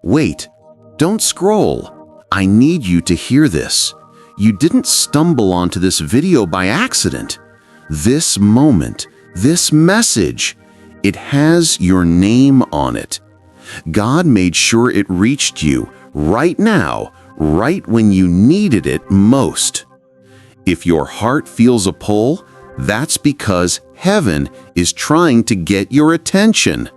Wait, don't scroll. I need you to hear this. You didn't stumble onto this video by accident. This moment, this message, it has your name on it. God made sure it reached you right now, right when you needed it most. If your heart feels a pull, that's because heaven is trying to get your attention.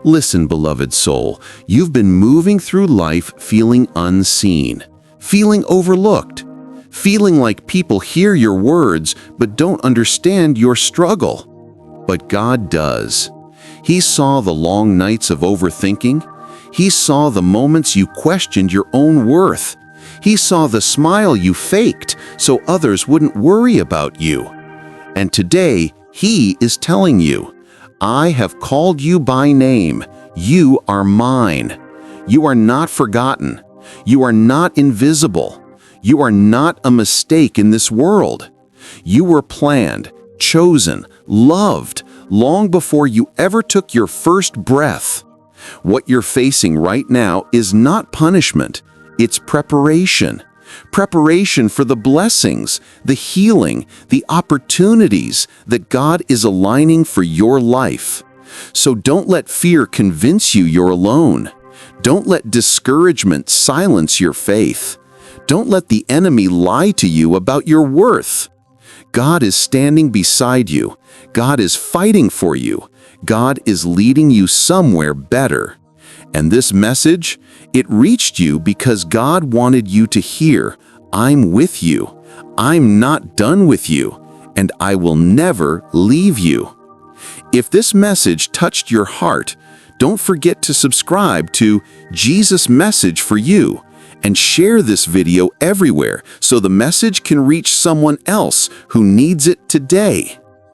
Listen, beloved soul, you've been moving through life feeling unseen, feeling overlooked, feeling like people hear your words but don't understand your struggle. But God does. He saw the long nights of overthinking. He saw the moments you questioned your own worth. He saw the smile you faked so others wouldn't worry about you. And today, He is telling you, I have called you by name. You are mine. You are not forgotten. You are not invisible. You are not a mistake in this world. You were planned, chosen, loved, long before you ever took your first breath. What you're facing right now is not punishment. It's preparation. Preparation for the blessings, the healing, the opportunities that God is aligning for your life. So don't let fear convince you you're alone. Don't let discouragement silence your faith. Don't let the enemy lie to you about your worth. God is standing beside you. God is fighting for you. God is leading you somewhere better. And this message, it reached you because God wanted you to hear, I'm with you. I'm not done with you, and I will never leave you. If this message touched your heart, don't forget to subscribe to Jesus' Message for You and share this video everywhere so the message can reach someone else who needs it today.